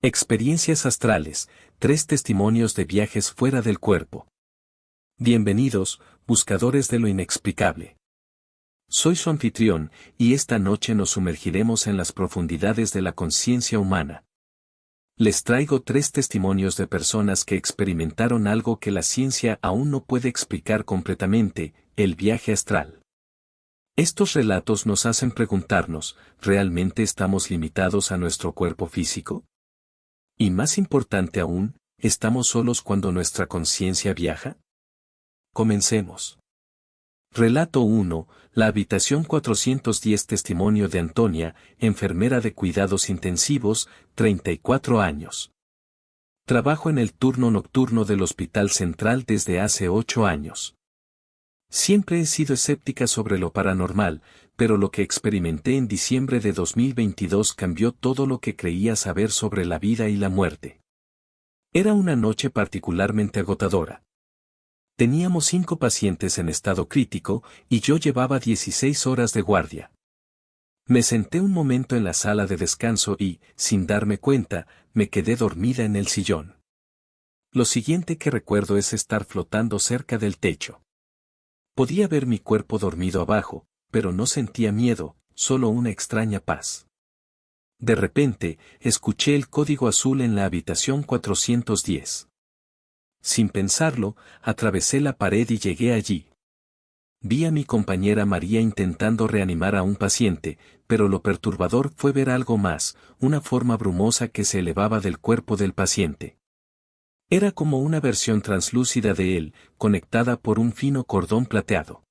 Experiencias astrales, 3 testimonios de viajes fuera del cuerpo. Bienvenidos, buscadores de lo inexplicable. Soy su anfitrión, y esta noche nos sumergiremos en las profundidades de la conciencia humana. Les traigo 3 testimonios de personas que experimentaron algo que la ciencia aún no puede explicar completamente, el viaje astral. Estos relatos nos hacen preguntarnos, ¿realmente estamos limitados a nuestro cuerpo físico? Y más importante aún, ¿estamos solos cuando nuestra conciencia viaja? Comencemos. Relato 1, la habitación 410. Testimonio de Antonia, enfermera de cuidados intensivos, 34 años. Trabajo en el turno nocturno del Hospital Central desde hace 8 años. Siempre he sido escéptica sobre lo paranormal, pero lo que experimenté en diciembre de 2022 cambió todo lo que creía saber sobre la vida y la muerte. Era una noche particularmente agotadora. Teníamos 5 pacientes en estado crítico, y yo llevaba 16 horas de guardia. Me senté un momento en la sala de descanso y, sin darme cuenta, me quedé dormida en el sillón. Lo siguiente que recuerdo es estar flotando cerca del techo. Podía ver mi cuerpo dormido abajo, pero no sentía miedo, solo una extraña paz. De repente, escuché el código azul en la habitación 410. Sin pensarlo, atravesé la pared y llegué allí. Vi a mi compañera María intentando reanimar a un paciente, pero lo perturbador fue ver algo más, una forma brumosa que se elevaba del cuerpo del paciente. Era como una versión translúcida de él, conectada por un fino cordón plateado.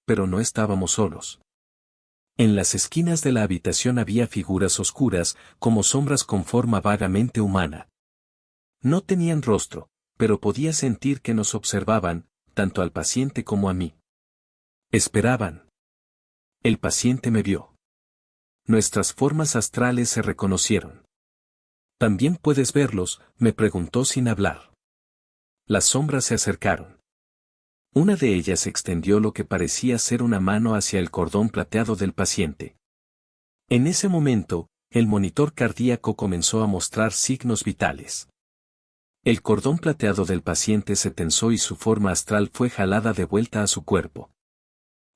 Pero no estábamos solos. En las esquinas de la habitación había figuras oscuras, como sombras con forma vagamente humana. No tenían rostro, pero podía sentir que nos observaban, tanto al paciente como a mí. Esperaban. El paciente me vio. Nuestras formas astrales se reconocieron. ¿También puedes verlos?, me preguntó sin hablar. Las sombras se acercaron. Una de ellas extendió lo que parecía ser una mano hacia el cordón plateado del paciente. En ese momento, el monitor cardíaco comenzó a mostrar signos vitales. El cordón plateado del paciente se tensó y su forma astral fue jalada de vuelta a su cuerpo.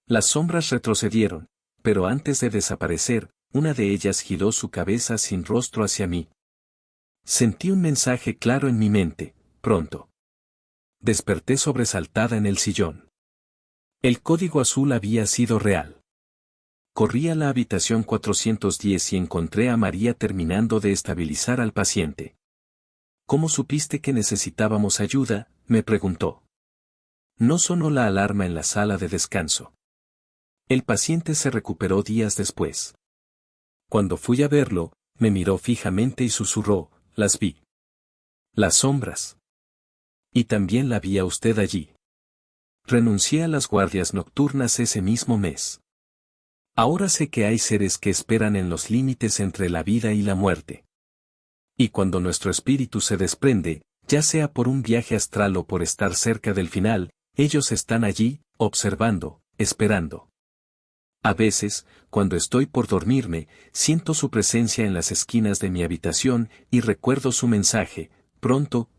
Las sombras retrocedieron, pero antes de desaparecer, una de ellas giró su cabeza sin rostro hacia mí. Sentí un mensaje claro en mi mente, pronto. Desperté sobresaltada en el sillón. El código azul había sido real. Corrí a la habitación 410 y encontré a María terminando de estabilizar al paciente. ¿Cómo supiste que necesitábamos ayuda?, me preguntó. No sonó la alarma en la sala de descanso. El paciente se recuperó días después. Cuando fui a verlo, me miró fijamente y susurró, las vi. Las sombras. Y también la vi a usted allí. Renuncié a las guardias nocturnas ese mismo mes. Ahora sé que hay seres que esperan en los límites entre la vida y la muerte. Y cuando nuestro espíritu se desprende, ya sea por un viaje astral o por estar cerca del final, ellos están allí, observando, esperando. A veces, cuando estoy por dormirme, siento su presencia en las esquinas de mi habitación y recuerdo su mensaje, pronto.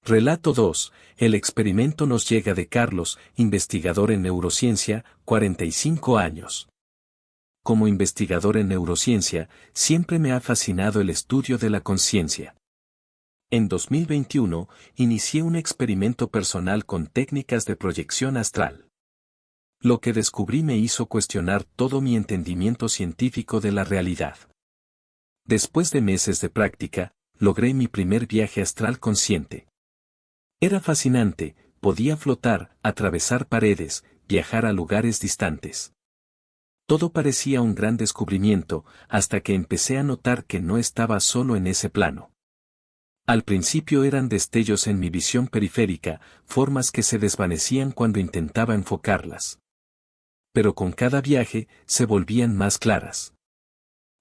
Relato 2, el experimento nos llega de Carlos, investigador en neurociencia, 45 años. Como investigador en neurociencia, siempre me ha fascinado el estudio de la conciencia. En 2021, inicié un experimento personal con técnicas de proyección astral. Lo que descubrí me hizo cuestionar todo mi entendimiento científico de la realidad. Después de meses de práctica, logré mi primer viaje astral consciente. Era fascinante, podía flotar, atravesar paredes, viajar a lugares distantes. Todo parecía un gran descubrimiento, hasta que empecé a notar que no estaba solo en ese plano. Al principio eran destellos en mi visión periférica, formas que se desvanecían cuando intentaba enfocarlas. Pero con cada viaje, se volvían más claras.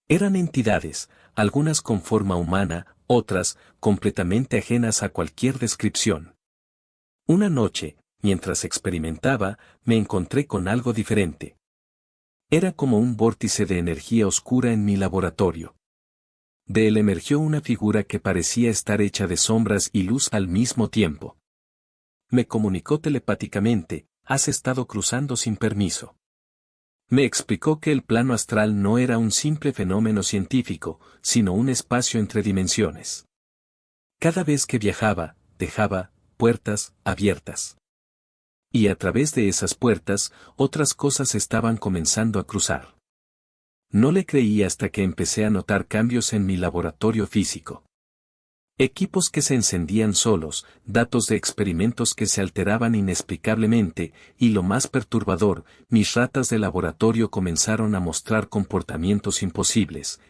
Eran entidades, algunas con forma humana, otras, completamente ajenas a cualquier descripción. Una noche, mientras experimentaba, me encontré con algo diferente. Era como un vórtice de energía oscura en mi laboratorio. De él emergió una figura que parecía estar hecha de sombras y luz al mismo tiempo. Me comunicó telepáticamente: has estado cruzando sin permiso. Me explicó que el plano astral no era un simple fenómeno científico, sino un espacio entre dimensiones. Cada vez que viajaba, dejaba puertas abiertas. Y a través de esas puertas, otras cosas estaban comenzando a cruzar. No le creí hasta que empecé a notar cambios en mi laboratorio físico. Equipos que se encendían solos, datos de experimentos que se alteraban inexplicablemente, y lo más perturbador, mis ratas de laboratorio comenzaron a mostrar comportamientos imposibles,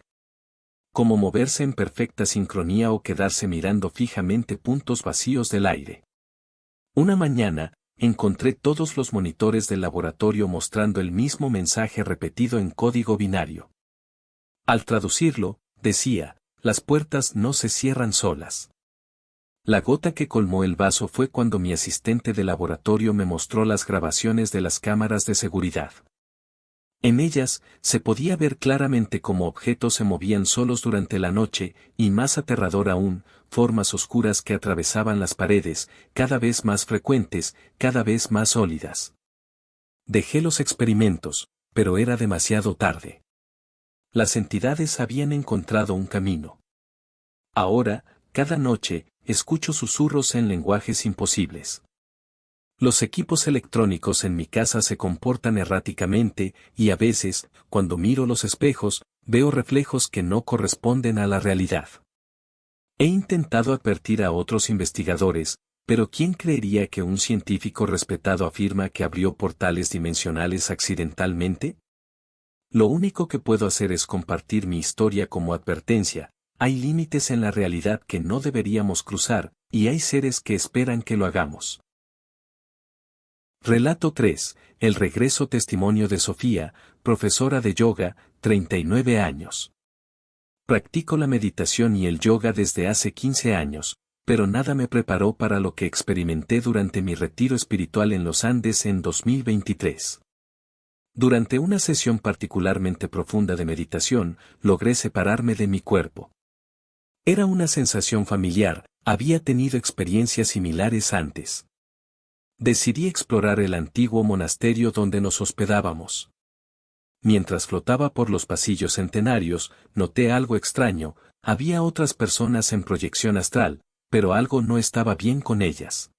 como moverse en perfecta sincronía o quedarse mirando fijamente puntos vacíos del aire. Una mañana, encontré todos los monitores del laboratorio mostrando el mismo mensaje repetido en código binario. Al traducirlo, decía: las puertas no se cierran solas. La gota que colmó el vaso fue cuando mi asistente de laboratorio me mostró las grabaciones de las cámaras de seguridad. En ellas, se podía ver claramente cómo objetos se movían solos durante la noche, y más aterrador aún, formas oscuras que atravesaban las paredes, cada vez más frecuentes, cada vez más sólidas. Dejé los experimentos, pero era demasiado tarde. Las entidades habían encontrado un camino. Ahora, cada noche, escucho susurros en lenguajes imposibles. Los equipos electrónicos en mi casa se comportan erráticamente, y a veces, cuando miro los espejos, veo reflejos que no corresponden a la realidad. He intentado advertir a otros investigadores, pero ¿quién creería que un científico respetado afirma que abrió portales dimensionales accidentalmente? Lo único que puedo hacer es compartir mi historia como advertencia: hay límites en la realidad que no deberíamos cruzar, y hay seres que esperan que lo hagamos. Relato 3. El regreso. Testimonio de Sofía, profesora de yoga, 39 años. Practico la meditación y el yoga desde hace 15 años, pero nada me preparó para lo que experimenté durante mi retiro espiritual en los Andes en 2023. Durante una sesión particularmente profunda de meditación, logré separarme de mi cuerpo. Era una sensación familiar, había tenido experiencias similares antes. Decidí explorar el antiguo monasterio donde nos hospedábamos. Mientras flotaba por los pasillos centenarios, noté algo extraño: había otras personas en proyección astral, pero algo no estaba bien con ellas.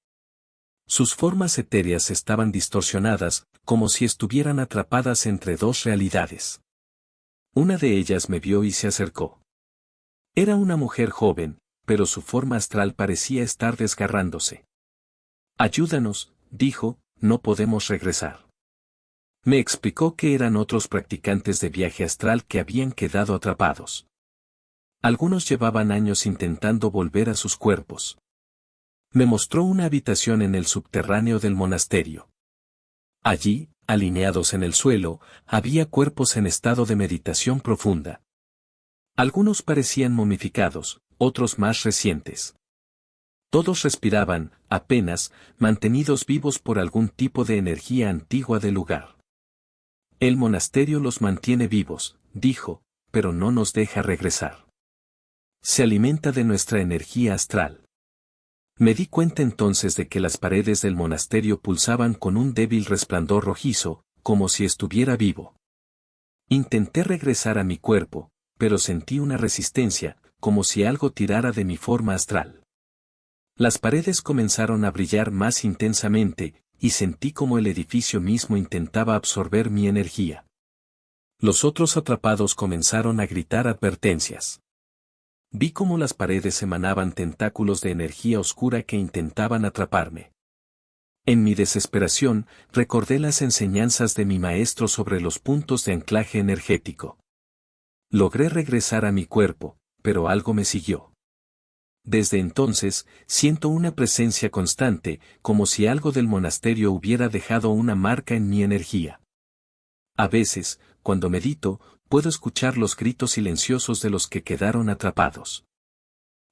Sus formas etéreas estaban distorsionadas, como si estuvieran atrapadas entre dos realidades. Una de ellas me vio y se acercó. Era una mujer joven, pero su forma astral parecía estar desgarrándose. «Ayúdanos», dijo, «no podemos regresar». Me explicó que eran otros practicantes de viaje astral que habían quedado atrapados. Algunos llevaban años intentando volver a sus cuerpos. Me mostró una habitación en el subterráneo del monasterio. Allí, alineados en el suelo, había cuerpos en estado de meditación profunda. Algunos parecían momificados, otros más recientes. Todos respiraban, apenas, mantenidos vivos por algún tipo de energía antigua del lugar. «El monasterio los mantiene vivos», dijo, «pero no nos deja regresar. Se alimenta de nuestra energía astral». Me di cuenta entonces de que las paredes del monasterio pulsaban con un débil resplandor rojizo, como si estuviera vivo. Intenté regresar a mi cuerpo, pero sentí una resistencia, como si algo tirara de mi forma astral. Las paredes comenzaron a brillar más intensamente, y sentí como el edificio mismo intentaba absorber mi energía. Los otros atrapados comenzaron a gritar advertencias. Vi cómo las paredes emanaban tentáculos de energía oscura que intentaban atraparme. En mi desesperación, recordé las enseñanzas de mi maestro sobre los puntos de anclaje energético. Logré regresar a mi cuerpo, pero algo me siguió. Desde entonces, siento una presencia constante, como si algo del monasterio hubiera dejado una marca en mi energía. A veces, cuando medito, puedo escuchar los gritos silenciosos de los que quedaron atrapados.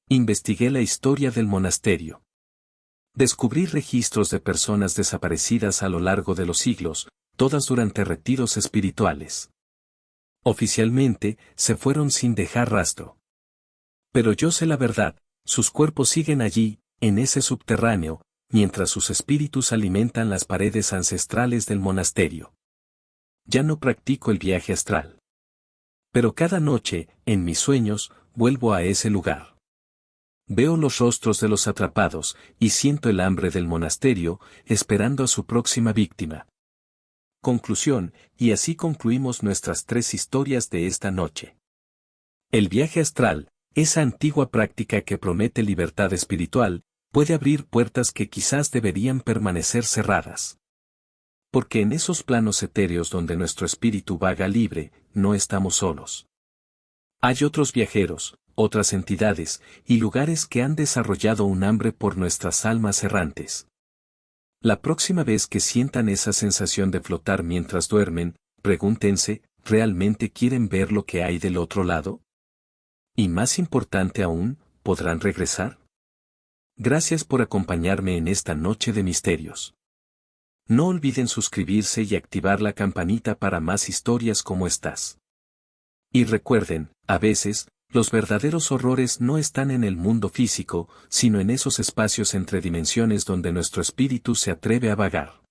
Investigué la historia del monasterio. Descubrí registros de personas desaparecidas a lo largo de los siglos, todas durante retiros espirituales. Oficialmente, se fueron sin dejar rastro. Pero yo sé la verdad, sus cuerpos siguen allí, en ese subterráneo, mientras sus espíritus alimentan las paredes ancestrales del monasterio. Ya no practico el viaje astral. Pero cada noche, en mis sueños, vuelvo a ese lugar. Veo los rostros de los atrapados, y siento el hambre del monasterio, esperando a su próxima víctima. Conclusión, y así concluimos nuestras 3 historias de esta noche. El viaje astral, esa antigua práctica que promete libertad espiritual, puede abrir puertas que quizás deberían permanecer cerradas. Porque en esos planos etéreos donde nuestro espíritu vaga libre, no estamos solos. Hay otros viajeros, otras entidades, y lugares que han desarrollado un hambre por nuestras almas errantes. La próxima vez que sientan esa sensación de flotar mientras duermen, pregúntense, ¿realmente quieren ver lo que hay del otro lado? Y más importante aún, ¿podrán regresar? Gracias por acompañarme en esta noche de misterios. No olviden suscribirse y activar la campanita para más historias como estas. Y recuerden, a veces, los verdaderos horrores no están en el mundo físico, sino en esos espacios entre dimensiones donde nuestro espíritu se atreve a vagar.